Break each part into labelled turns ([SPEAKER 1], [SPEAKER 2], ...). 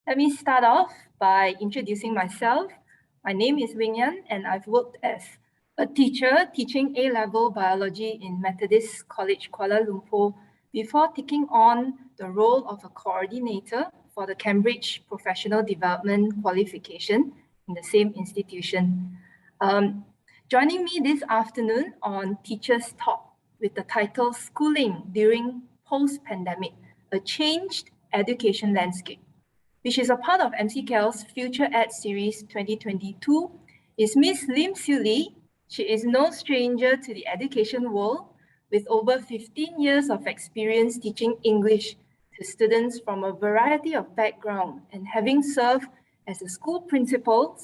[SPEAKER 1] Let me start off by introducing myself. My name is Wing Yan, and I've worked as a teacher teaching A-level biology in Methodist College, Kuala Lumpur, before taking on the role of a coordinator for the Cambridge Professional Development Qualification in the same institution. Joining me this afternoon on Teachers Talk with the title Schooling During Post-Pandemic, a Changed Education Landscape, which is a part of MCKL's FutureEd Series 2022, is Ms Lim Siew Li. She is no stranger to the education world, with over 15 years of experience teaching English to students from a variety of backgrounds, and having served as a school principal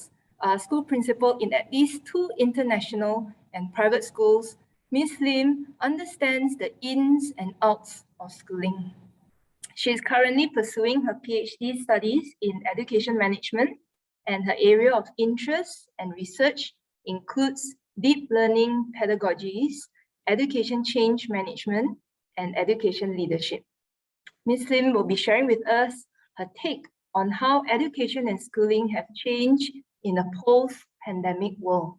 [SPEAKER 1] in at least 2 international and private schools. Ms. Lim understands the ins and outs of schooling. She is currently pursuing her PhD studies in education management, and her area of interest and research includes deep learning pedagogies, education change management, and education leadership. Ms. Lim will be sharing with us her take on how education and schooling have changed in a post-pandemic world.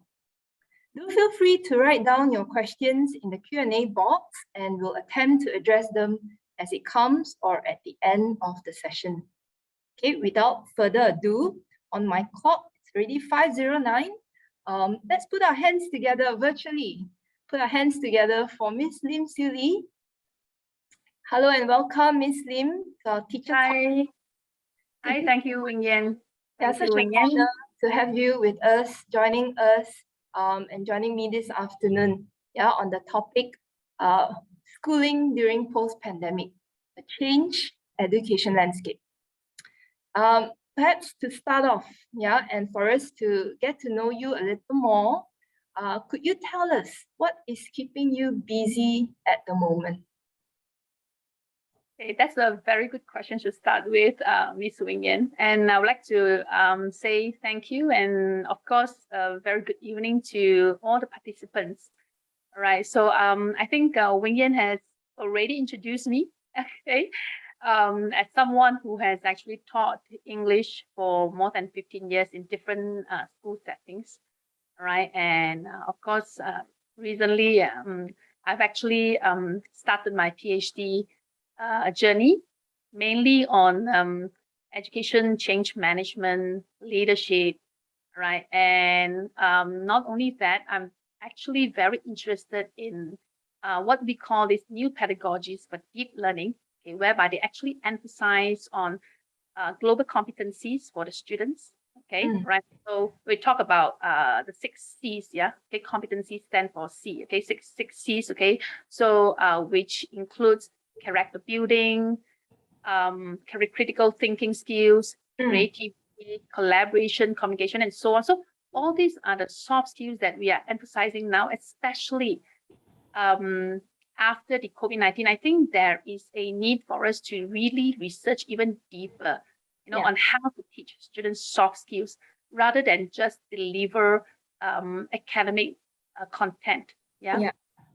[SPEAKER 1] Do feel free to write down your questions in the Q&A box, and we'll attempt to address them as it comes or at the end of the session. Okay, without further ado, on my clock, it's already 5:09. Let's put our hands together virtually. Put our hands together for Ms. Lim Siew Li. Hello and welcome, Ms. Lim, to our teacher talk.
[SPEAKER 2] Hi, thank you, Wing Yan.
[SPEAKER 1] Yeah, such an honor to have you with us, joining us, and joining me this afternoon, on the topic, schooling during post-pandemic, a changed education landscape. Perhaps to start off, and for us to get to know you a little more, could you tell us what is keeping you busy at the moment?
[SPEAKER 2] Okay, that's a very good question to start with, Ms. Wing Yan. And I would like to say thank you, and of course, a very good evening to all the participants. All right, so I think Wing Yan has already introduced me, okay, as someone who has actually taught English for more than 15 years in different school settings. All right, and of course, recently I've actually started my PhD journey, mainly on education change management, leadership, right? And not only that, I'm actually very interested in what we call these new pedagogies for deep learning, okay, whereby they actually emphasize on global competencies for the students, okay, right? So we talk about the 6 C's, okay, competencies stand for C, okay, six C's, okay, so which includes character building, critical thinking skills, creativity, collaboration, communication, and so on. So all these are the soft skills that we are emphasizing now, especially after the COVID-19. I think there is a need for us to really research even deeper, on how to teach students soft skills rather than just deliver academic content.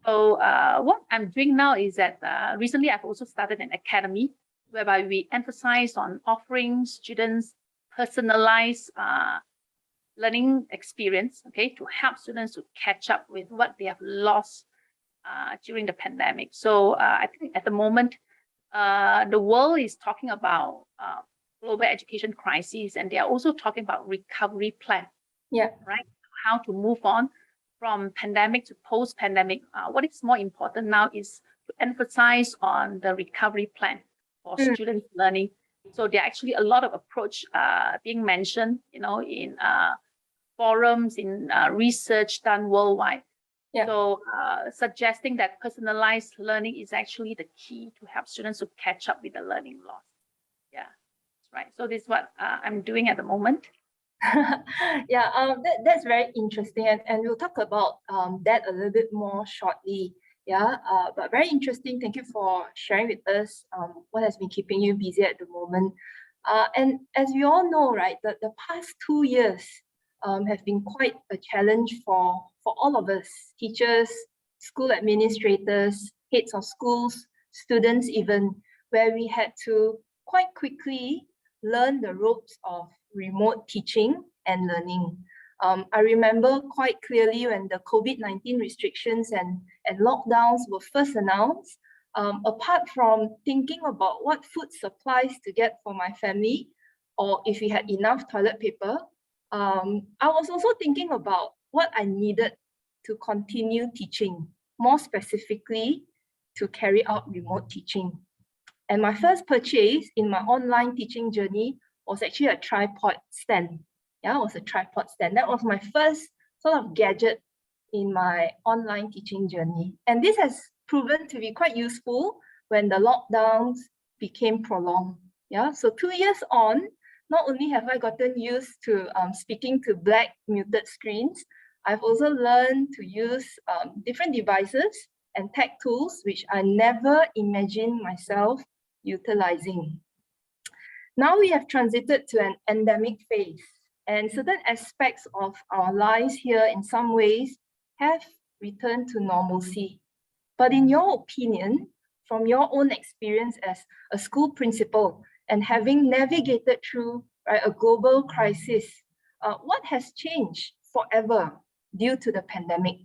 [SPEAKER 2] So what I'm doing now is that recently I've also started an academy whereby we emphasize on offering students personalized learning experience, okay, to help students to catch up with what they have lost during the pandemic. So I think at the moment, the world is talking about global education crisis, and they are also talking about recovery plan, right? How to move on from pandemic to post-pandemic. What is more important now is to emphasize on the recovery plan for students learning. So there are actually a lot of approach being mentioned, in forums, in research done worldwide. So suggesting that personalized learning is actually the key to help students to catch up with the learning loss. That's right. So this is what I'm doing at the moment.
[SPEAKER 1] That's very interesting, and we'll talk about that a little bit more shortly. But very interesting. Thank you for sharing with us what has been keeping you busy at the moment. And as we all know, right, the past 2 years have been quite a challenge for all of us, teachers, school administrators, heads of schools, students even, where we had to quite quickly learn the ropes of remote teaching and learning. I remember quite clearly when the COVID-19 restrictions and lockdowns were first announced. Apart from thinking about what food supplies to get for my family, or if we had enough toilet paper, I was also thinking about what I needed to continue teaching, more specifically to carry out remote teaching. And my first purchase in my online teaching journey was actually a tripod stand. Yeah, it was a tripod stand. That was my first sort of gadget in my online teaching journey. And this has proven to be quite useful when the lockdowns became prolonged. Yeah, so 2 years on, not only have I gotten used to speaking to black muted screens, I've also learned to use different devices and tech tools, which I never imagined myself utilizing. Now we have transited to an endemic phase, and certain aspects of our lives here in some ways have returned to normalcy. But in your opinion, from your own experience as a school principal and having navigated through a global crisis, what has changed forever due to the pandemic?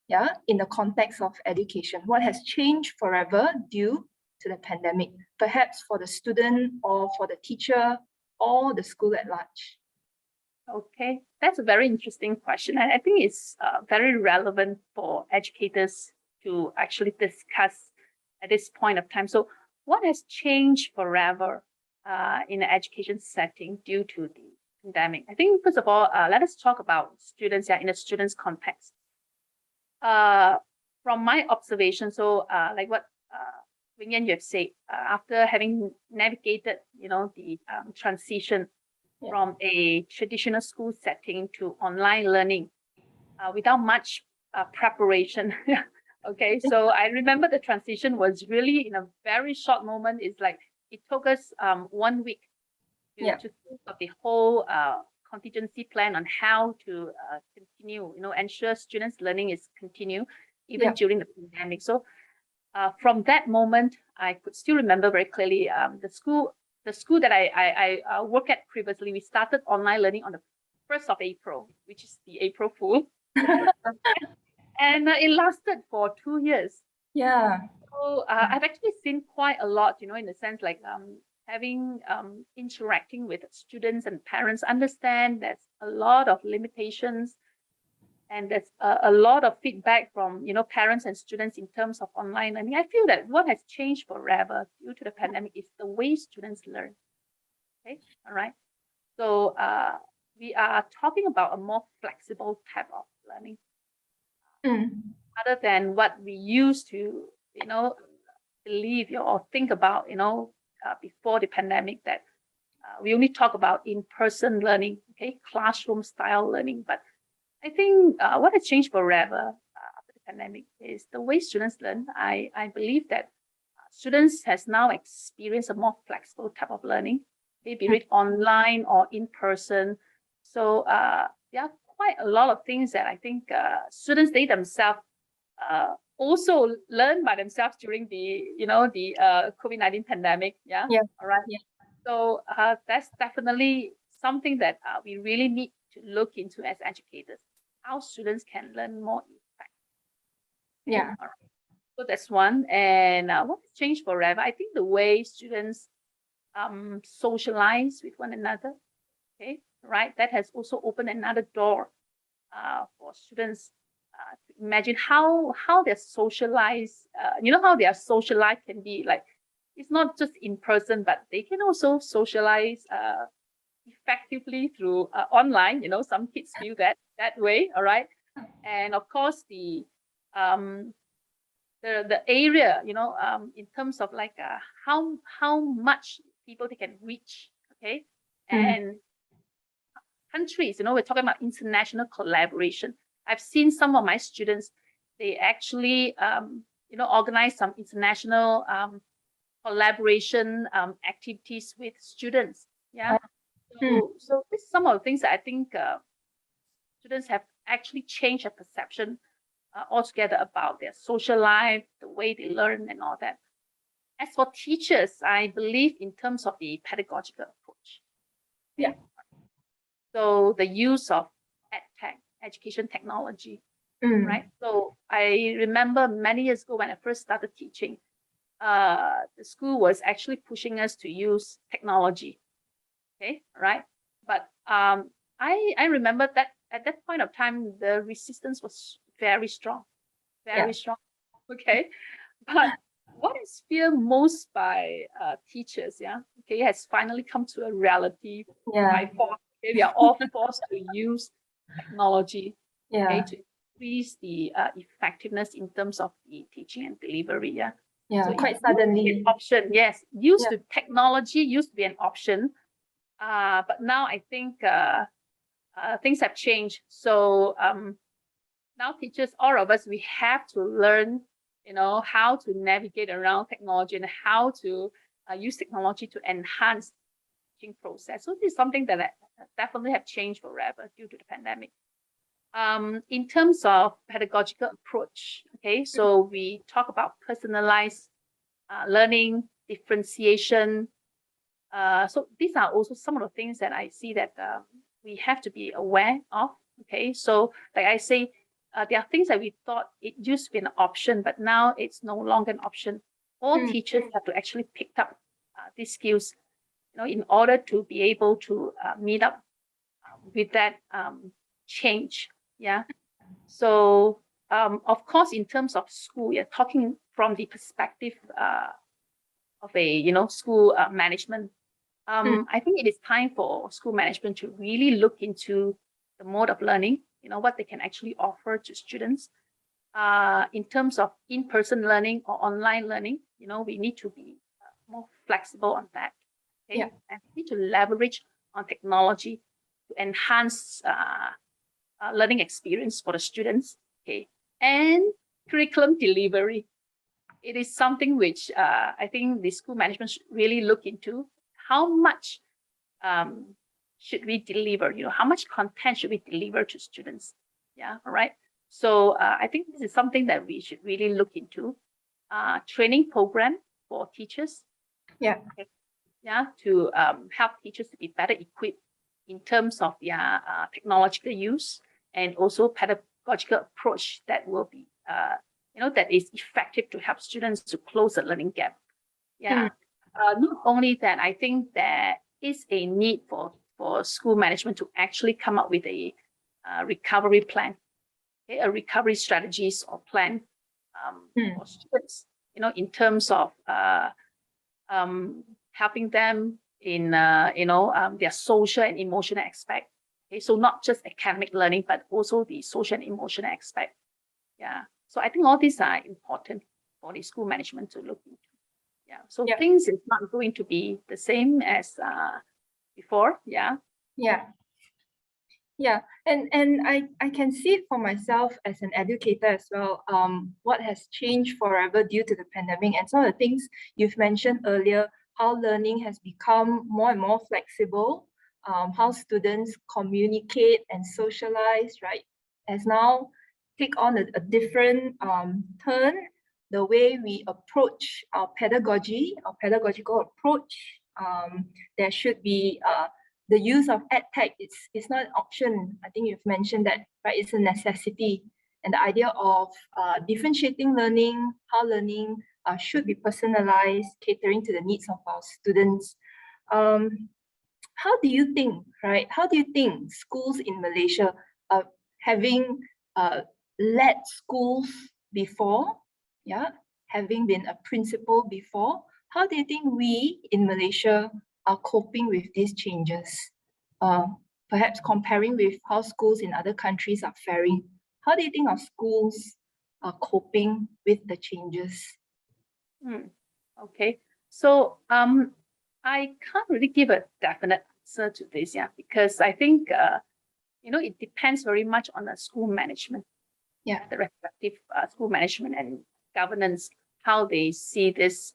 [SPEAKER 1] Yeah, in the context of education, what has changed forever due to the pandemic, perhaps for the student or for the teacher or the school at large?
[SPEAKER 2] Okay, that's a very interesting question. I think it's very relevant for educators to actually discuss at this point of time. So what has changed forever in the education setting due to the pandemic? I think, first of all, let us talk about students in a student's context. From my observation, so like what Wing Yan, you have said, after having navigated, the transition from a traditional school setting to online learning without much preparation. Okay, so I remember the transition was really in a very short moment. It's like it took us 1 week to think of the whole contingency plan on how to continue, ensure students' learning is continue even during the pandemic. So from that moment, I could still remember very clearly the school that I work at previously. We started online learning on the 1st of April, which is the April Fool. And it lasted for 2 years.
[SPEAKER 1] Yeah.
[SPEAKER 2] So I've actually seen quite a lot, in the sense like having interacting with students and parents, understand there's a lot of limitations, and there's a lot of feedback from parents and students in terms of online learning. I feel that what has changed forever due to the pandemic is the way students learn. Okay, all right. So we are talking about a more flexible type of learning, other than what we used to, believe or think about, before the pandemic, that we only talk about in-person learning, okay, classroom style learning. But I think what has changed forever after the pandemic is the way students learn. I believe that students has now experienced a more flexible type of learning, be it online or in person. So there are quite a lot of things that I think students, they themselves also learn by themselves during the COVID-19 pandemic. Yeah. All right. Yeah. So that's definitely something that we really need to look into as educators, how students can learn more effectively.
[SPEAKER 1] Yeah.
[SPEAKER 2] All right. So that's one. And what has changed forever? I think the way students socialize with one another. Okay, right. That has also opened another door for students to imagine how their socialize. How their social life can be like. It's not just in person, but they can also socialize effectively through online. Some kids feel that way. All right, and of course the area, in terms of like how much people they can reach. Okay, and countries, we're talking about international collaboration. I've seen some of my students, they actually organize some international collaboration activities with students. Yeah. So this is some of the things that I think students have actually changed their perception altogether about their social life, the way they learn and all that. As for teachers, I believe in terms of the pedagogical approach.
[SPEAKER 1] Yeah.
[SPEAKER 2] So the use of EdTech, education technology, right? So I remember many years ago when I first started teaching, the school was actually pushing us to use technology. Okay, right? But I remember that at that point of time, the resistance was very strong, very strong. Okay, but what is feared most by teachers, okay, has finally come to a reality by force. Okay, we are all forced to use technology, okay, to increase the effectiveness in terms of the teaching and delivery. So
[SPEAKER 1] quite
[SPEAKER 2] it used to be
[SPEAKER 1] suddenly.
[SPEAKER 2] an option, yes. Technology used to be an option, but now I think things have changed. So now teachers, all of us, we have to learn, how to navigate around technology and how to use technology to enhance the teaching process. So this is something that definitely have changed forever due to the pandemic. In terms of pedagogical approach, okay, so we talk about personalized learning, differentiation. So these are also some of the things that I see that we have to be aware of. Okay, so like I say, there are things that we thought it used to be an option, but now it's no longer an option. All teachers have to actually pick up these skills, in order to be able to meet up with that change. Yeah. So of course, in terms of school, you're talking from the perspective of a school management. I think it is time for school management to really look into the mode of learning, what they can actually offer to students. In terms of in-person learning or online learning, we need to be more flexible on that. Okay?
[SPEAKER 1] Yeah.
[SPEAKER 2] And we need to leverage on technology to enhance learning experience for the students. Okay, and curriculum delivery. It is something which I think the school management should really look into. How much should we deliver? How much content should we deliver to students? Yeah, all right. So I think this is something that we should really look into. Training program for teachers.
[SPEAKER 1] Yeah.
[SPEAKER 2] Okay. Yeah, to help teachers to be better equipped in terms of their technological use and also pedagogical approach that will be that is effective to help students to close the learning gap. Yeah. Not only that, I think there is a need for school management to actually come up with a recovery plan, okay, a recovery strategies or plan for students, in terms of helping them in their social and emotional aspect. Okay, so not just academic learning, but also the social and emotional aspect. Yeah. So I think all these are important for the school management to look into. Yeah. So things is not going to be the same as before. Yeah.
[SPEAKER 1] Yeah. Yeah, and I can see it for myself as an educator as well. What has changed forever due to the pandemic and some of the things you've mentioned earlier, how learning has become more and more flexible, how students communicate and socialize, right, has now take on a different turn. The way we approach our pedagogy, our pedagogical approach, there should be the use of EdTech is not an option. I think you've mentioned that, right? It's a necessity. And the idea of differentiating learning, how learning should be personalized, catering to the needs of our students. How do you think, right? How do you think schools in Malaysia, having led schools before, having been a principal before, how do you think we in Malaysia are coping with these changes? Perhaps comparing with how schools in other countries are faring. How do you think our schools are coping with the changes?
[SPEAKER 2] Okay, so I can't really give a definite answer to this, because I think it depends very much on the school management, the respective school management and governance, how they see this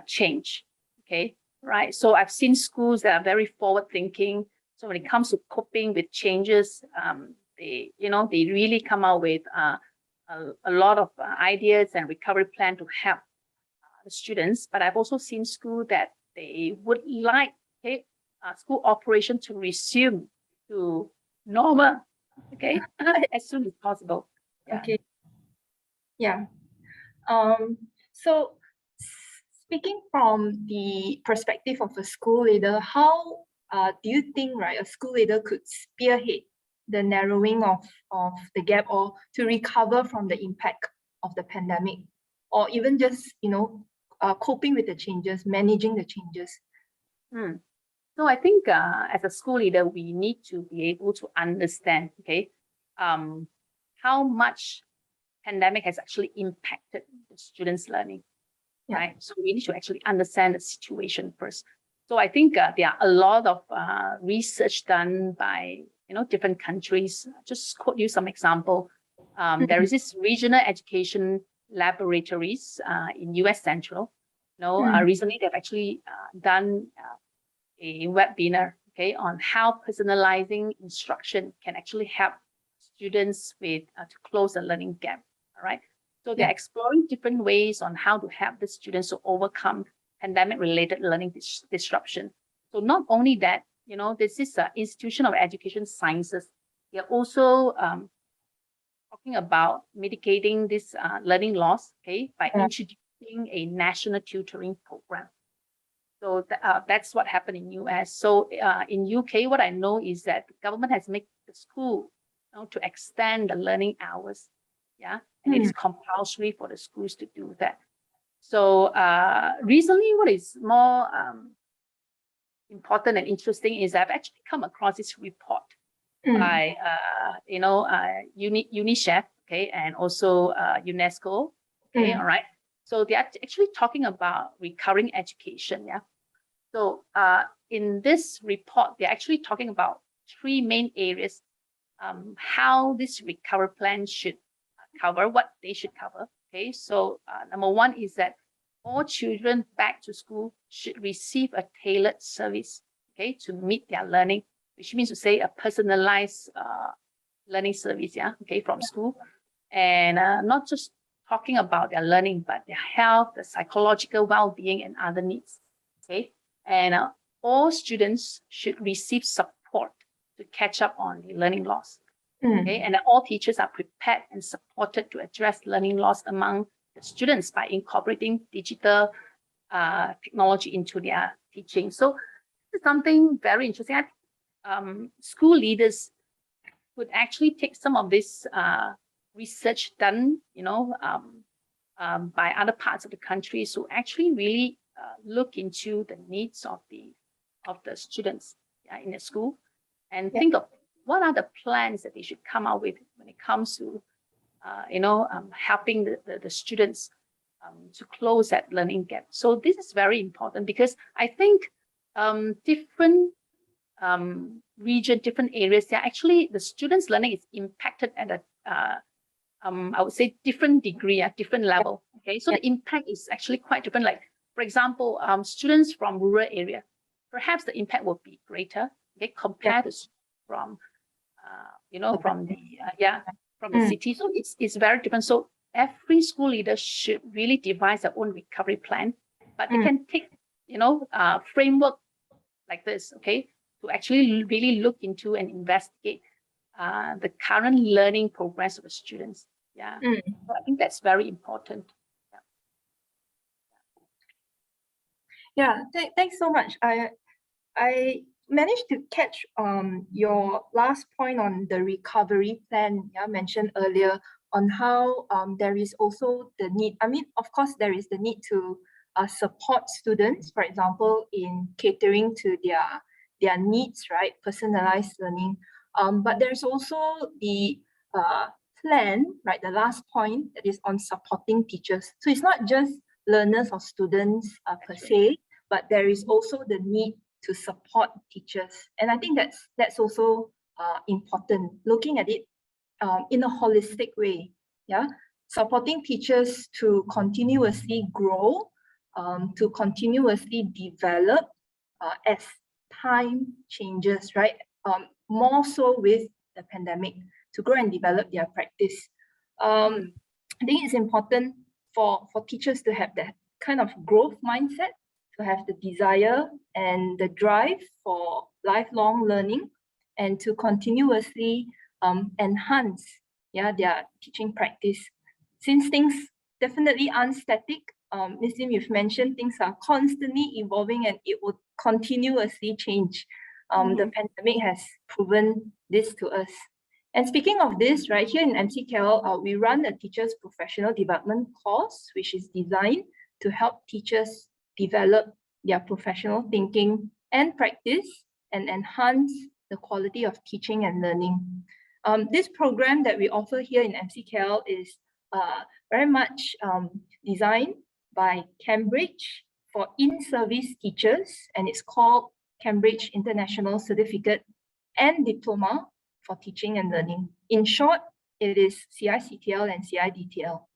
[SPEAKER 2] change. Okay, right. So I've seen schools that are very forward thinking. So when it comes to coping with changes, they really come out with a lot of ideas and recovery plan to help the students. But I've also seen schools that they would like school operation to resume to normal, okay, as soon as possible. Yeah.
[SPEAKER 1] Okay. Yeah. So speaking from the perspective of a school leader, how do you think, right, a school leader could spearhead the narrowing of the gap, or to recover from the impact of the pandemic, or even just, coping with the changes, managing the changes?
[SPEAKER 2] So I think as a school leader, we need to be able to understand, okay, how much pandemic has actually impacted the students' learning, right? So we need to actually understand the situation first. So I think there are a lot of research done by different countries. Just quote you some example. There is this regional education laboratories in US Central. Recently they've actually done a webinar, okay, on how personalizing instruction can actually help students with to close the learning gap. All right. So they're exploring different ways on how to help the students to overcome pandemic-related learning disruption. So not only that, this is an institution of education sciences. They're also talking about mitigating this learning loss, okay, by introducing a national tutoring program. So that's what happened in US. So in UK, what I know is that the government has made the school to extend the learning hours. Yeah, and it is compulsory for the schools to do that. So recently, what is more important and interesting is I've actually come across this report by UNICEF, okay, and also UNESCO, okay, all right. So they're actually talking about recurring education, yeah. So in this report, they're actually talking about three main areas, how this recovery plan should cover, what they should cover. Okay, so number one is that all children back to school should receive a tailored service, okay, to meet their learning, which means to say a personalized learning service, yeah, okay, from school, and not just talking about their learning, but their health, the psychological well-being, and other needs, okay, and all students should receive support to catch up on the learning loss. Okay, and all teachers are prepared and supported to address learning loss among the students by incorporating digital technology into their teaching. So this is something very interesting. School leaders could actually take some of this research done, by other parts of the country, so actually really look into the needs of the students in the school, and think of what are the plans that they should come out with when it comes to, helping the students to close that learning gap. So this is very important because I think different region, different areas, they're actually, the students' learning is impacted at a, I would say, different degree, at different level. Okay, so the impact is actually quite different. Like, for example, students from rural area, perhaps the impact will be greater, okay, compared to from from the city. So it's very different. So every school leader should really devise their own recovery plan, but they can take framework like this, okay, to actually really look into and investigate the current learning progress of the students. Yeah, so I think that's very important.
[SPEAKER 1] Thanks so much. I managed to catch your last point on the recovery plan mentioned earlier, on how there is also the need. I mean, of course, there is the need to support students, for example, in catering to their needs, right? Personalized learning. But there's also the plan, right? The last point that is on supporting teachers. So it's not just learners or students per se, but there is also the need to support teachers. And I think that's also important, looking at it in a holistic way. Yeah, supporting teachers to continuously grow, to continuously develop as time changes, right? More so with the pandemic, to grow and develop their practice. I think it's important for teachers to have that kind of growth mindset, to have the desire and the drive for lifelong learning and to continuously enhance their teaching practice. Since things definitely aren't static, Ms. Lim, you've mentioned things are constantly evolving and it will continuously change. The pandemic has proven this to us. And speaking of this, right here in MCKL, we run a teacher's professional development course, which is designed to help teachers develop their professional thinking and practice and enhance the quality of teaching and learning. This program that we offer here in MCKL is very much designed by Cambridge for in-service teachers, and it's called Cambridge International Certificate and Diploma for Teaching and Learning. In short, it is CICTL and CIDTL.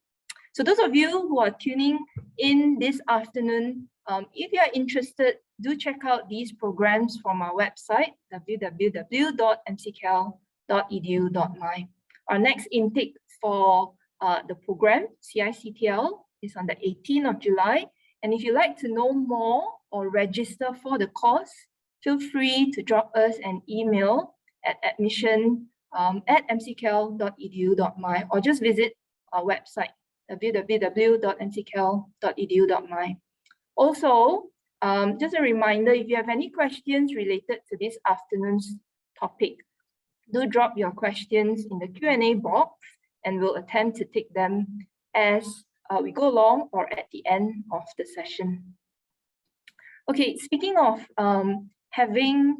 [SPEAKER 1] So those of you who are tuning in this afternoon, if you are interested, do check out these programs from our website, www.mckl.edu.my. Our next intake for the program, CICTL, is on the 18th of July. And if you'd like to know more or register for the course, feel free to drop us an email at admission@mckl.edu.my or just visit our website, www.mckl.edu.my. Also, just a reminder, if you have any questions related to this afternoon's topic, do drop your questions in the Q&A box and we'll attempt to take them as we go along or at the end of the session. Okay, speaking of having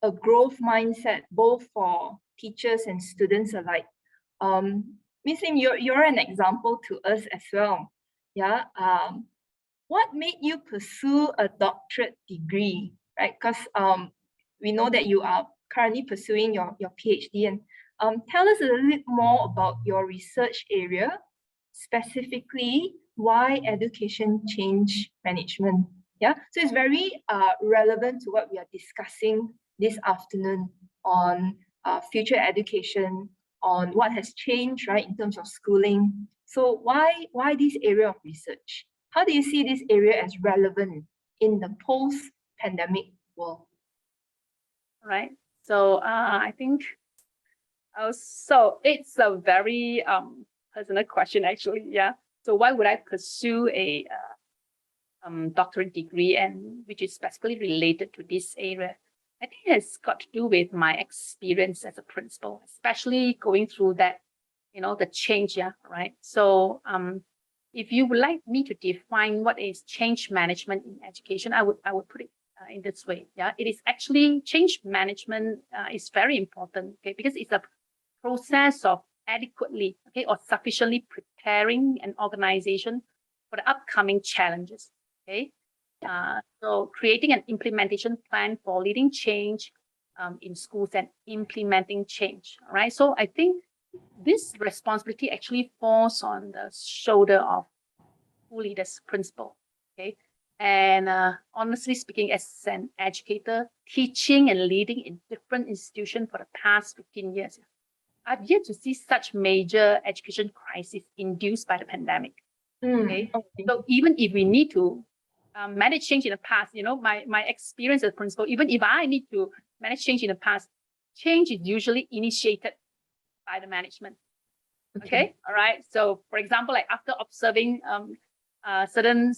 [SPEAKER 1] a growth mindset, both for teachers and students alike, Ms. Lim, you're an example to us as well. Yeah. What made you pursue a doctorate degree, right? Because we know that you are currently pursuing your PhD, and tell us a little bit more about your research area, specifically why education change management. Yeah, so it's very relevant to what we are discussing this afternoon on future education, on what has changed, right, in terms of schooling. So why this area of research? How do you see this area as relevant in the post-pandemic world?
[SPEAKER 2] Right. So I think so it's a very personal question, actually. Yeah. So why would I pursue a doctorate degree, and which is specifically related to this area? I think it's got to do with my experience as a principal, especially going through that, the change. Yeah. Right. So if you would like me to define what is change management in education, I would put it in this way. Yeah, it is actually change management is very important, okay, because it's a process of adequately, okay, or sufficiently preparing an organization for the upcoming challenges. Okay, so creating an implementation plan for leading change in schools and implementing change. All right, so I think this responsibility actually falls on the shoulder of school leaders, principal. Okay. And honestly speaking, as an educator, teaching and leading in different institutions for the past 15 years, I've yet to see such major education crisis induced by the pandemic. Okay. So even if we need to manage change in the past, my experience as a principal, even if I need to manage change in the past, change is usually initiated by the management. Okay. All right. So for example, like after observing certain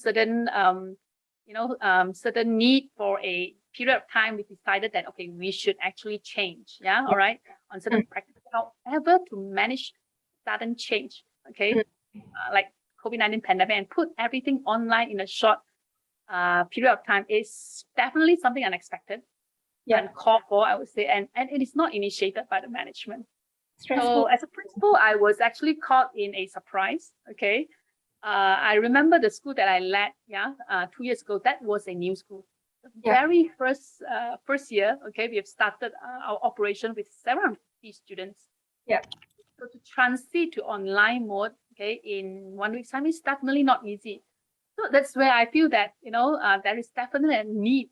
[SPEAKER 2] need for a period of time, we decided that, okay, we should actually change. Yeah. All right. On certain practices. However, to manage sudden change, okay, like COVID-19 pandemic, and put everything online in a short period of time is definitely something unexpected and called for, I would say, and it is not initiated by the management. Stressful. So as a principal, I was actually caught in a surprise. Okay. I remember the school that I led, 2 years ago. That was a new school. The very first year, okay, we have started our operation with 750 students. Yeah. So to transit to online mode, okay, in 1 week's time is definitely not easy. So that's where I feel that there is definitely a need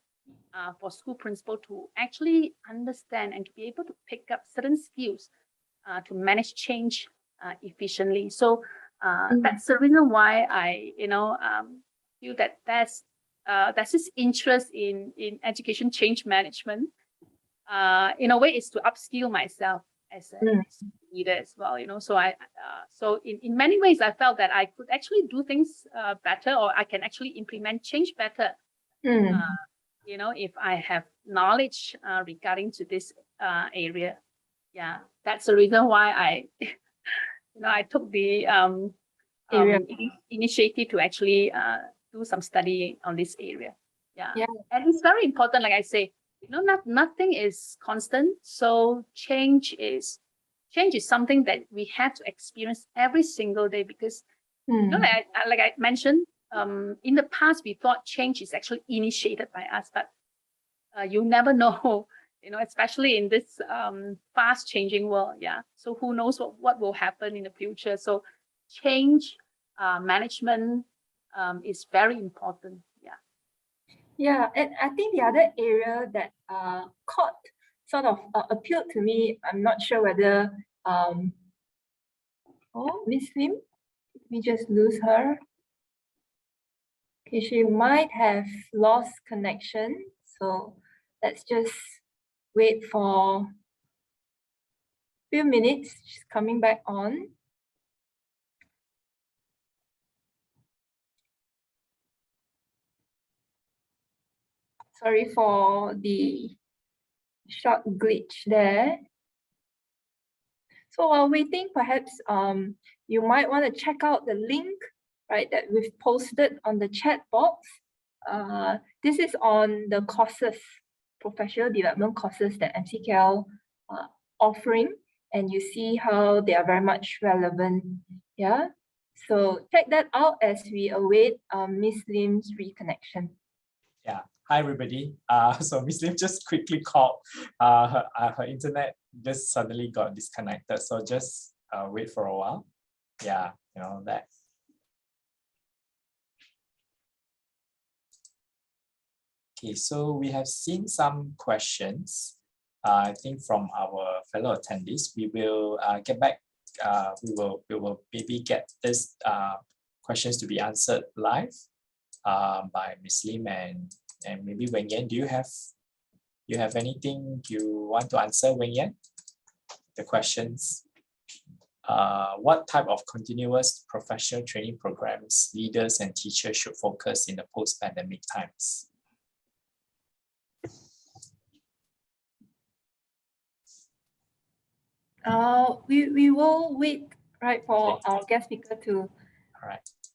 [SPEAKER 2] for school principal to actually understand and to be able to pick up certain skills to manage change efficiently. So that's the reason why I, feel that that's there's this interest in education change management. In a way, is to upskill myself as a leader as well. So so in many ways, I felt that I could actually do things better, or I can actually implement change better. If I have knowledge regarding to this area. Yeah, that's the reason why I took the initiative to actually do some study on this area. Yeah. And it's very important, like I say, nothing is constant. So change is something that we have to experience every single day, because like I mentioned, in the past we thought change is actually initiated by us, but you never know, especially in this fast changing world. Yeah. So who knows what will happen in the future? So change management is very important.
[SPEAKER 1] Yeah, and I think the other area that appealed to me, I'm not sure whether Ms Lim, we just lose her. Okay, she might have lost connection, so let's just wait for a few minutes. She's coming back on. Sorry for the short glitch there. So while waiting, perhaps you might want to check out the link, right, that we've posted on the chat box. This is on the courses, professional development courses that MCKL offering, and you see how they are very much relevant. Yeah, so check that out as we await Ms. Lim's reconnection.
[SPEAKER 3] Yeah. Hi, everybody. So Ms. Lim just quickly called. Her internet just suddenly got disconnected. So just wait for a while. Yeah, that. Okay, so we have seen some questions. I think from our fellow attendees. We will get back. We will maybe get this questions to be answered live by Ms. Lim and maybe Wen Yan. Do you have anything you want to answer, Wen Yan? The questions. What type of continuous professional training programs leaders and teachers should focus in the post-pandemic times?
[SPEAKER 1] We will wait, right, for our guest speaker to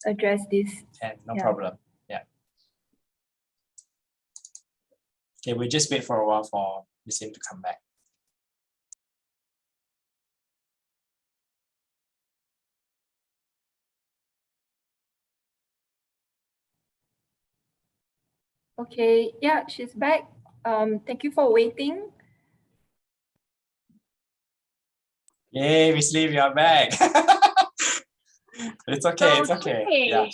[SPEAKER 1] address this.
[SPEAKER 3] And no problem. Yeah. Okay, we'll just wait for a while for Ms. Lim to come back.
[SPEAKER 1] Okay, yeah, she's back. Thank you for waiting.
[SPEAKER 3] Yay, Ms. Lim, you're back. It's okay, it's okay. Yeah.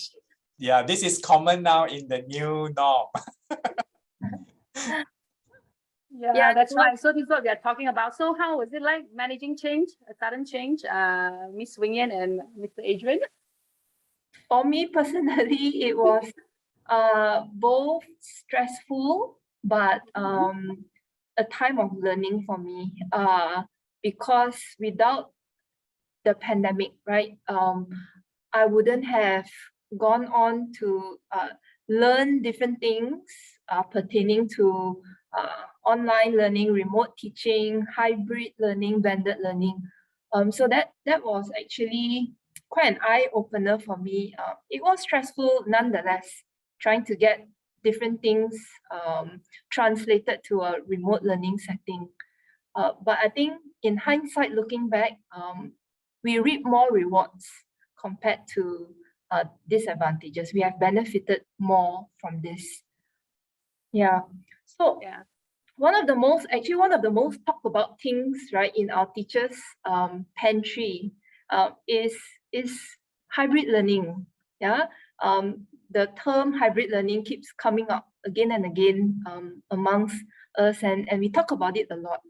[SPEAKER 3] Yeah, this is common now in the new norm.
[SPEAKER 2] Yeah, that's right. So this is what we are talking about. So how was it like managing change, a sudden change, Ms. Wing Yan and Mr. Adrian?
[SPEAKER 1] For me personally, it was both stressful, but a time of learning for me. Because without the pandemic, right, I wouldn't have gone on to learn different things pertaining to online learning, remote teaching, hybrid learning, blended learning. So that was actually quite an eye-opener for me. It was stressful nonetheless, trying to get different things translated to a remote learning setting. But I think in hindsight, looking back, we reap more rewards compared to disadvantages. We have benefited more from this. Yeah. So one of the most talked about things, right, in our teachers' pantry is hybrid learning. Yeah. The term hybrid learning keeps coming up again and again amongst us, and we talk about it a lot.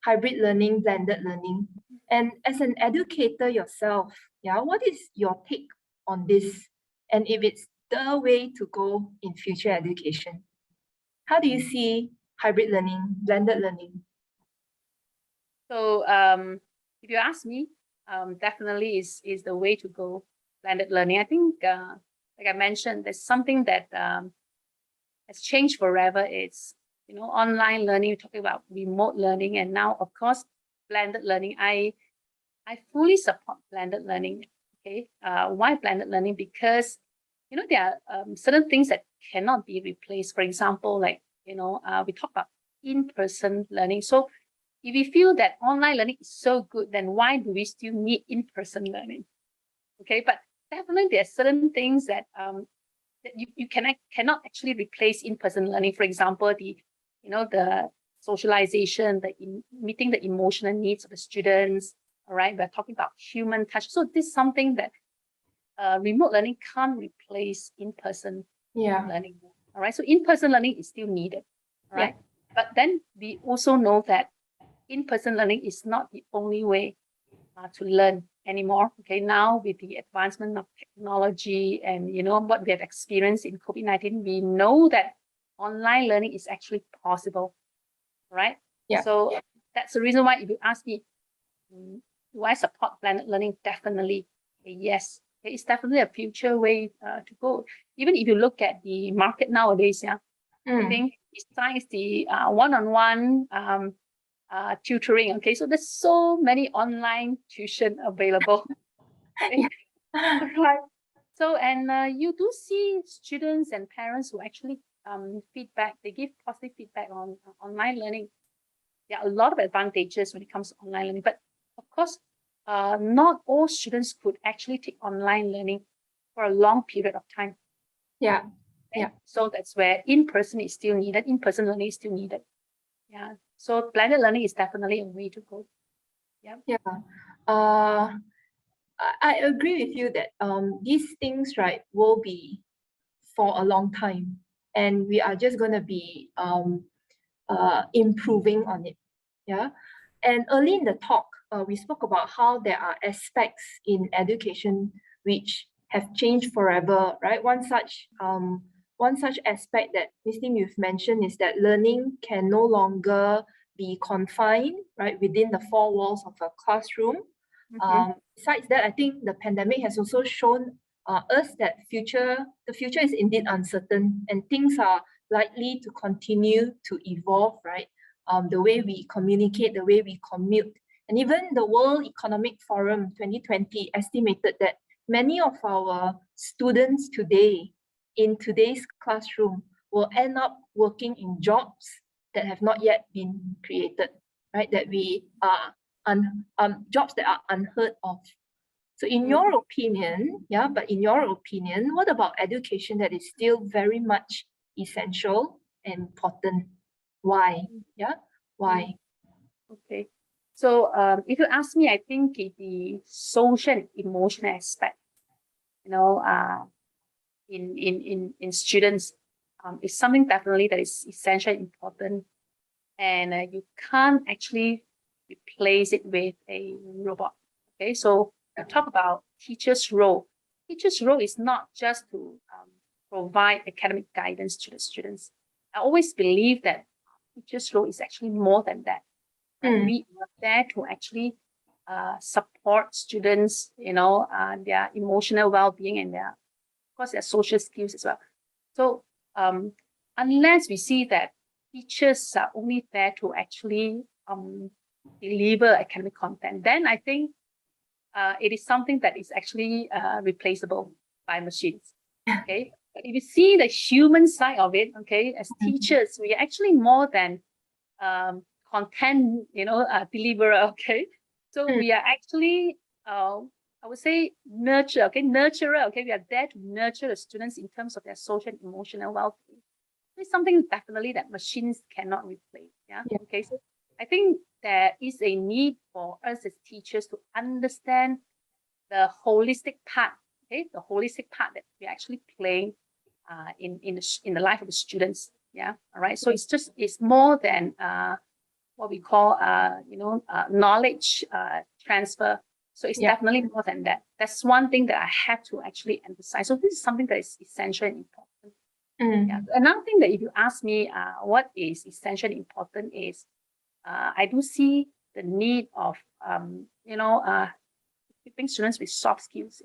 [SPEAKER 1] Hybrid learning, blended learning. And as an educator yourself, what is your take on this? And if it's the way to go in future education? How do you see hybrid learning, blended learning?
[SPEAKER 2] So if you ask me, definitely is the way to go, blended learning. I think, like I mentioned, there's something that has changed forever. It's, online learning. We're talking about remote learning, and now, of course, blended learning. I fully support blended learning. Okay, why blended learning? Because there are certain things that cannot be replaced. For example, like we talk about in-person learning. So if we feel that online learning is so good, then why do we still need in-person learning? Okay, but definitely there are certain things that that you cannot actually replace in-person learning. For example, the socialization, meeting the emotional needs of the students. All right, we're talking about human touch. So this is something that remote learning can't replace in-person learning. All right, so in-person learning is still needed. All right, but then we also know that in-person learning is not the only way to learn anymore. Okay, now with the advancement of technology and what we have experienced in COVID-19, we know that online learning is actually possible, right?
[SPEAKER 1] Yeah.
[SPEAKER 2] So that's the reason why if you ask me, do I support blended learning? Definitely, yes. It's definitely a future way to go. Even if you look at the market nowadays, I think besides the one-on-one tutoring, okay, so there's so many online tuition available. Okay? Right. So, and you do see students and parents who actually feedback, they give positive feedback on online learning. There are a lot of advantages when it comes to online learning, but of course, not all students could actually take online learning for a long period of time.
[SPEAKER 1] Yeah.
[SPEAKER 2] Okay?
[SPEAKER 1] Yeah.
[SPEAKER 2] So that's where in-person is still needed, in-person learning is still needed. Yeah. So blended learning is definitely a way to go. Yeah.
[SPEAKER 1] Yeah. I agree with you that these things, right, will be for a long time, and we are just going to be improving on it. Yeah. And early in the talk, we spoke about how there are aspects in education which have changed forever, right? One such aspect that Ms. Lim, you've mentioned is that learning can no longer be confined, right, within the four walls of a classroom. Besides that, I think the pandemic has also shown us that the future is indeed uncertain, and things are likely to continue to evolve, right? The way we communicate, the way we commute. And even the World Economic Forum 2020 estimated that many of our students today in today's classroom will end up working in jobs that have not yet been created, right? That we are jobs that are unheard of. So in your opinion, but in your opinion, what about education that is still very much essential and important? Why? Why?
[SPEAKER 2] Okay. So if you ask me, I think the social and emotional aspect, in students, is something definitely that is essential and important, and you can't actually replace it with a robot. Okay, so we talk about teachers' role. Teachers' role is not just to provide academic guidance to the students. I always believe that teachers' role is actually more than that. We are there to actually support students, their emotional well-being and of course, their social skills as well. So unless we see that teachers are only there to actually deliver academic content, then I think it is something that is actually replaceable by machines. Okay, but if you see the human side of it, okay, as teachers, we are actually more than content, deliverer. Okay, so we are actually I would say nurturer. Okay, we are there to nurture the students in terms of their social and emotional well-being. It's something definitely that machines cannot replace. Yeah. Okay, so I think there is a need for us as teachers to understand the holistic part. Okay, the holistic part that we're actually playing in the life of the students. Yeah. All right. So it's more than what we call knowledge transfer. So it's definitely more than that. That's one thing that I have to actually emphasize. So this is something that is essential and important. Yeah. Another thing that if you ask me what is essential and important is I do see the need of equipping students with soft skills.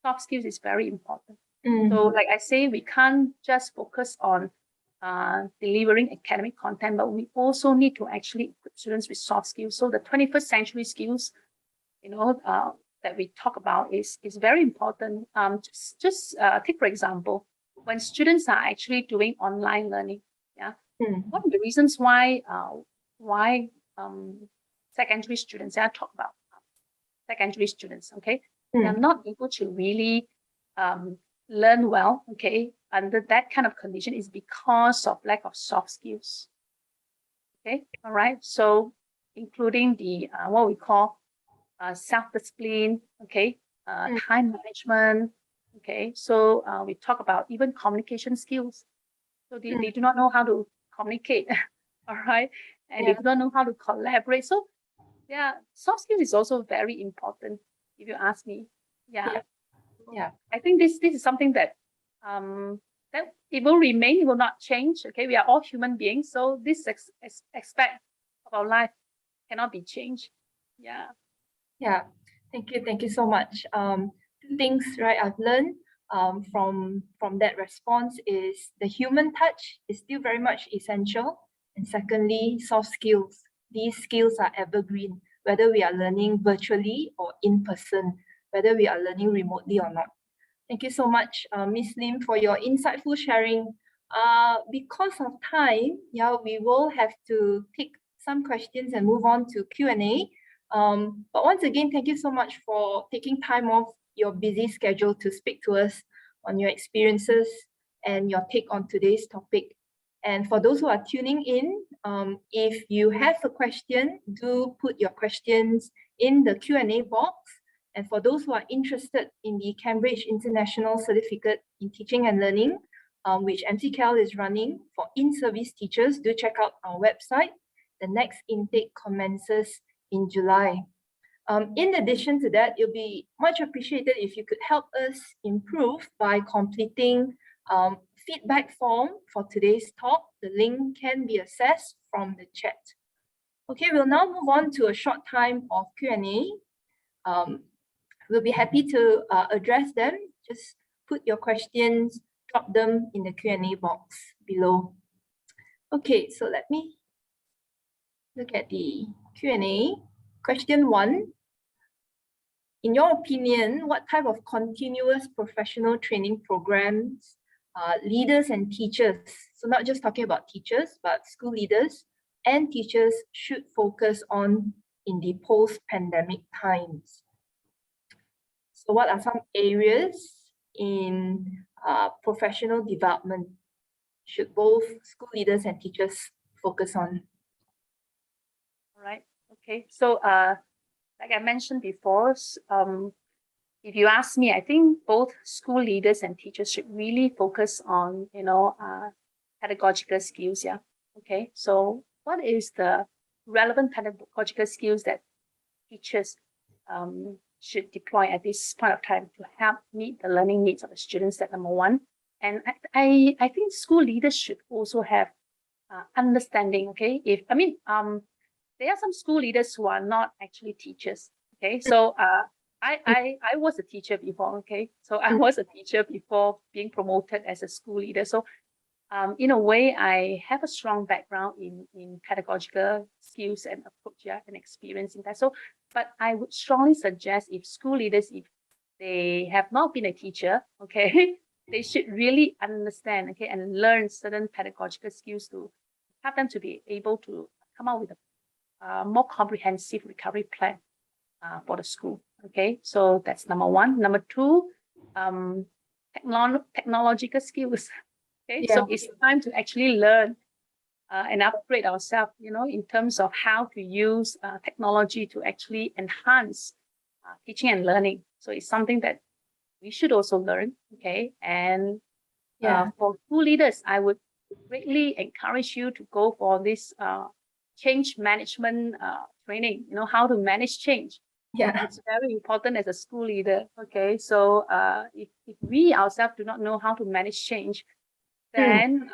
[SPEAKER 2] Soft skills is very important. So like I say, we can't just focus on delivering academic content, but we also need to actually equip students with soft skills. So the 21st century skills, that we talk about is very important. Just take for example, when students are actually doing online learning, one of the reasons why secondary students, I talk about secondary students, okay, they are not able to really learn well, okay, under that kind of condition is because of lack of soft skills. Okay, all right. So including the what we call self-discipline, okay, time management, okay. So we talk about even communication skills. So they do not know how to communicate, all right, and they do not know how to collaborate. So soft skills is also very important, if you ask me. Yeah. I think this is something that that it will remain, it will not change. Okay, we are all human beings, so this aspect of our life cannot be changed.
[SPEAKER 1] Thank you so much. Two things, right, I've learned from that response is the human touch is still very much essential, and secondly, soft skills. These skills are evergreen, whether we are learning virtually or in person, whether we are learning remotely or not. Thank you so much, Ms. Lim, for your insightful sharing. Because of time, we will have to take some questions and move on to Q&A. But once again, thank you so much for taking time off your busy schedule to speak to us on your experiences and your take on today's topic. And for those who are tuning in, if you have a question, do put your questions in the Q&A box. And for those who are interested in the Cambridge International Certificate in Teaching and Learning, which MCKL is running for in-service teachers, do check out our website. The next intake commences in July. In addition to that, it'll be much appreciated if you could help us improve by completing feedback form for today's talk. The link can be accessed from the chat. Okay, we'll now move on to a short time of Q&A. We'll be happy to address them. Just put your questions, drop them in the Q&A box below. Okay, so let me look at the Q&A. Question 1. In your opinion, what type of continuous professional training programs leaders and teachers, so not just talking about teachers, but school leaders and teachers should focus on in the post-pandemic times? So what are some areas in professional development should both school leaders and teachers focus on?
[SPEAKER 2] All right. Okay. So like I mentioned before, if you ask me, I think both school leaders and teachers should really focus on, pedagogical skills. Yeah. Okay. So what is the relevant pedagogical skills that teachers should deploy at this point of time to help meet the learning needs of the students? That number one. And I think school leaders should also have understanding. Okay. There are some school leaders who are not actually teachers. Okay. So I was a teacher before. Okay. So I was a teacher before being promoted as a school leader. So in a way, I have a strong background in pedagogical skills and approach, and experience in that. So, but I would strongly suggest if school leaders, if they have not been a teacher, okay, they should really understand, okay, and learn certain pedagogical skills to help them to be able to come up with a more comprehensive recovery plan for the school. Okay, so that's number one. Number two, technological skills. Okay, so it's time to actually learn and upgrade ourselves, in terms of how to use technology to actually enhance teaching and learning. So it's something that we should also learn. Okay, and for school leaders, I would greatly encourage you to go for this change management training. How to manage change.
[SPEAKER 1] Yeah.
[SPEAKER 2] It's very important as a school leader. Okay, so if we ourselves do not know how to manage change, then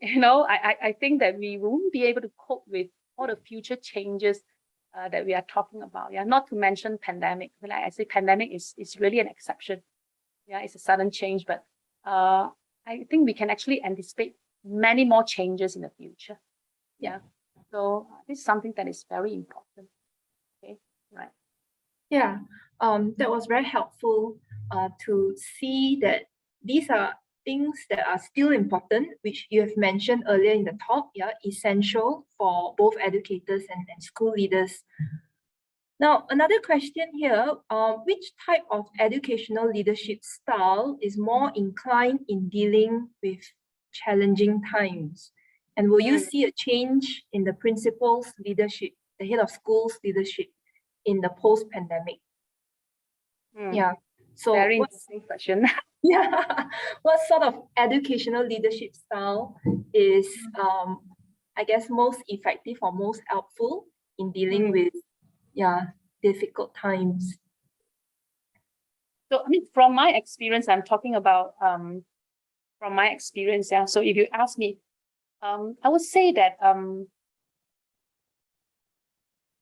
[SPEAKER 2] I think that we won't be able to cope with all the future changes that we are talking about. Yeah, not to mention pandemic. Like I say, pandemic is really an exception. Yeah, it's a sudden change, but I think we can actually anticipate many more changes in the future. Yeah, so this is something that is very important. Okay, right.
[SPEAKER 1] Yeah, that was very helpful to see that these are things that are still important, which you have mentioned earlier in the talk, yeah, essential for both educators and school leaders. Now, another question here, which type of educational leadership style is more inclined in dealing with challenging times? And will you see a change in the principal's leadership, the head of school's leadership in the post-pandemic? Yeah. So
[SPEAKER 2] Very interesting question.
[SPEAKER 1] yeah, what sort of educational leadership style is I guess most effective or most helpful in dealing with difficult times?
[SPEAKER 2] So I mean, from my experience, I'm talking about from my experience. Yeah. So if you ask me, I would say that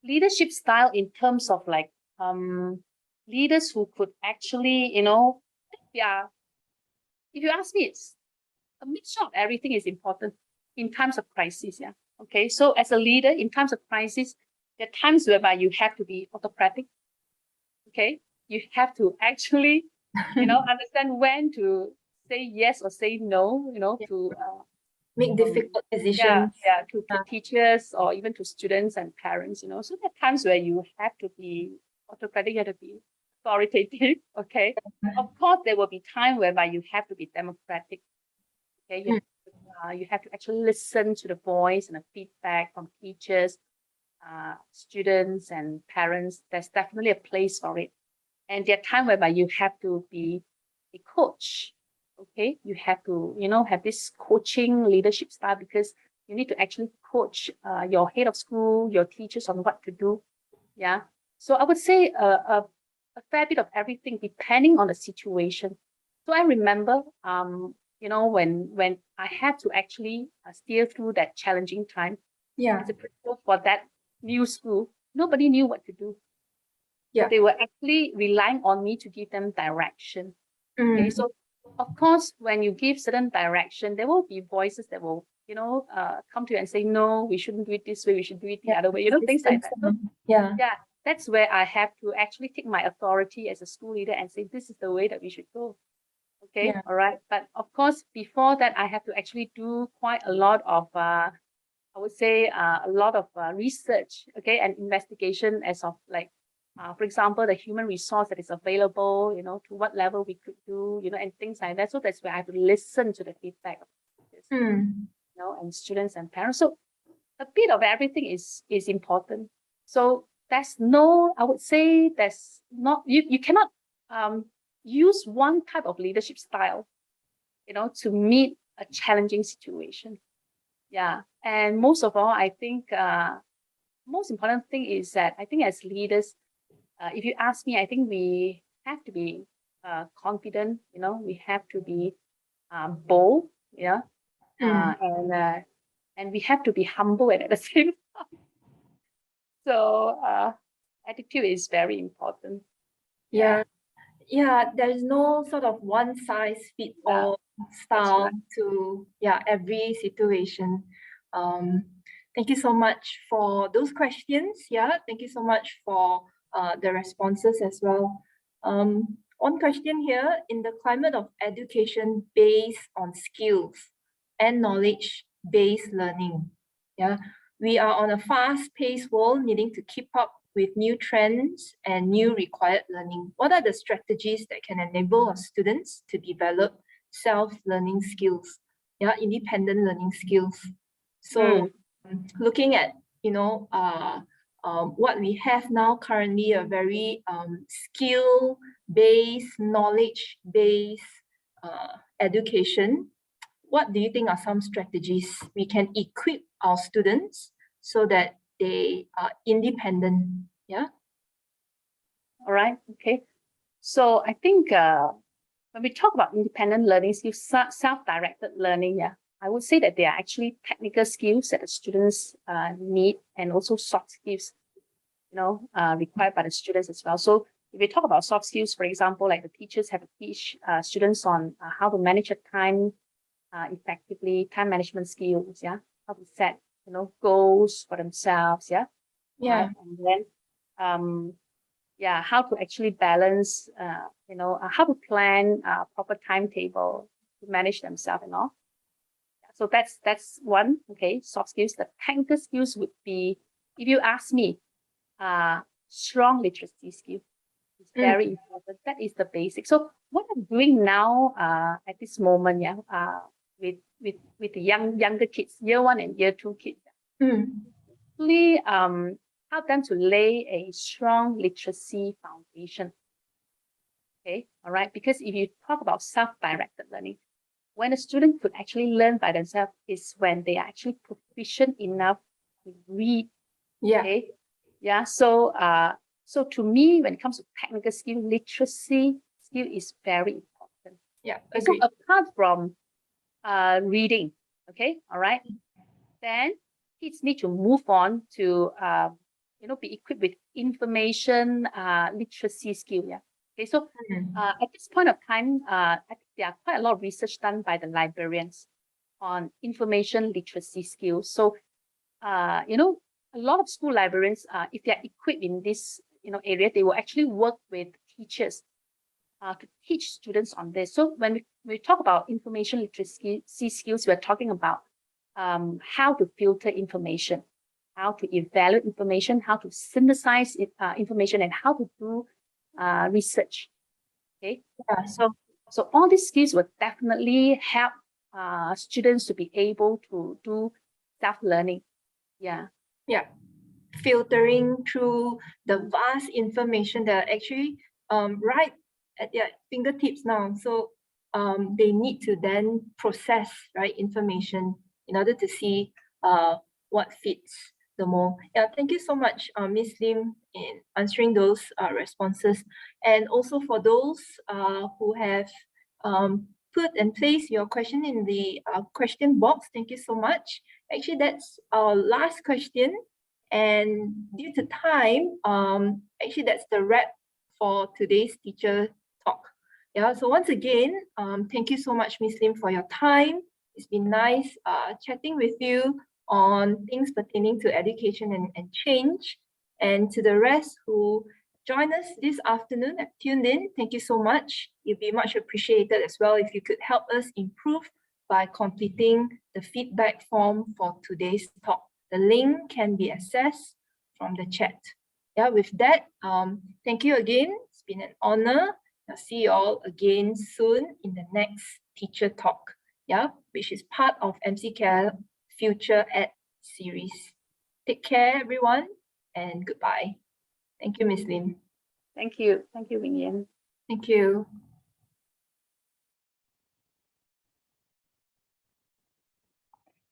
[SPEAKER 2] leadership style in terms of like leaders who could actually, if you ask me, it's a mixture of everything is important in times of crisis. Yeah. Okay. So as a leader in times of crisis, there are times whereby you have to be autocratic. Okay. You have to actually, understand when to say yes or say no, to
[SPEAKER 1] make difficult decisions.
[SPEAKER 2] To teachers or even to students and parents, so there are times where you have to be autocratic, you have to be authoritative. Okay. Of course, there will be time whereby you have to be democratic. Okay. You have to actually listen to the voice and the feedback from teachers, students and parents. There's definitely a place for it. And there are times whereby you have to be a coach. Okay, you have to, have this coaching leadership style because you need to actually coach your head of school, your teachers on what to do. Yeah. So I would say a fair bit of everything depending on the situation. So I remember, when I had to actually steer through that challenging time.
[SPEAKER 1] Yeah.
[SPEAKER 2] As a principal for that new school, nobody knew what to do.
[SPEAKER 1] Yeah.
[SPEAKER 2] So they were actually relying on me to give them direction. Okay, so of course, when you give certain direction, there will be voices that will, come to you and say, no, we shouldn't do it this way, we should do it the other way, things like that. So, that's where I have to actually take my authority as a school leader and say, this is the way that we should go. Okay, all right. But of course, before that, I have to actually do quite a lot of, I would say, a lot of research, okay, and investigation as of like, for example, the human resource that is available, to what level we could do, and things like that. So that's where I have to listen to the feedback of teachers, and students and parents. So a bit of everything is important. So I would say there's not, you cannot use one type of leadership style, to meet a challenging situation. Yeah. And most of all, I think most important thing is that I think as leaders, if you ask me, I think we have to be confident, we have to be bold, and we have to be humble at the same time. So attitude is very important.
[SPEAKER 1] Yeah, there is no sort of one size fits all style to every situation. Thank you so much for those questions. Thank you so much for the responses as well. One question here: in the climate of education based on skills and knowledge-based learning, we are on a fast-paced world needing to keep up with new trends and new required learning. What are the strategies that can enable our students to develop self-learning skills, independent learning skills? So looking at, what we have now currently, a very skill-based, knowledge-based education, what do you think are some strategies we can equip our students so that they are independent?
[SPEAKER 2] All right. Okay. So I think when we talk about independent learning skills, self-directed learning, yeah, I would say that they are actually technical skills that the students need, and also soft skills, required by the students as well. So if we talk about soft skills, for example, like the teachers have to teach students on how to manage their time effectively, time management skills, yeah, how to set, goals for themselves, yeah,
[SPEAKER 1] Yeah.
[SPEAKER 2] right? And then, how to actually balance, how to plan a proper timetable to manage themselves and all. So that's one, okay, soft skills. The technical skills would be, if you ask me, strong literacy skill is very important. That is the basic. So what I'm doing now at this moment, with the younger kids, year 1 and year 2 kids, really help them to lay a strong literacy foundation. Okay, all right. Because if you talk about self-directed learning, when a student could actually learn by themselves is when they are actually proficient enough to read.
[SPEAKER 1] Yeah.
[SPEAKER 2] Okay. Yeah. So to me, when it comes to technical skill, literacy skill is very important.
[SPEAKER 1] Yeah.
[SPEAKER 2] Okay, so
[SPEAKER 1] Agreed.
[SPEAKER 2] apart from reading, okay, all right, then kids need to move on to be equipped with information literacy skill. Yeah. Okay, so at this point of time, I think there are quite a lot of research done by the librarians on information literacy skills. So a lot of school librarians, if they are equipped in this area, they will actually work with teachers to teach students on this. So when we talk about information literacy skills, we're talking about how to filter information, how to evaluate information, how to synthesize information, and how to do research. Okay,
[SPEAKER 1] Yeah.
[SPEAKER 2] So all these skills will definitely help students to be able to do self-learning. Yeah.
[SPEAKER 1] Yeah. Filtering through the vast information that are actually right at their fingertips now. So they need to then process information in order to see what fits the more. Yeah, thank you so much, Ms. Lim, in answering those responses, and also for those who have put and placed your question in the question box. Thank you so much. Actually, that's our last question. And due to time, actually that's the wrap for today's teacher talk. Yeah, so once again, thank you so much, Ms. Lim, for your time. It's been nice chatting with you on things pertaining to education and change. And to the rest who joined us this afternoon, have tuned in, thank you so much. It'd be much appreciated as well if you could help us improve by completing the feedback form for today's talk. The link can be accessed from the chat. Yeah, with that, thank you again. It's been an honor. I'll see you all again soon in the next teacher talk, which is part of MCKL FutureEd Series. Take care, everyone, and goodbye. Thank you, Ms. Lim.
[SPEAKER 2] Thank you. Thank you, Wing Yan.
[SPEAKER 1] Thank you.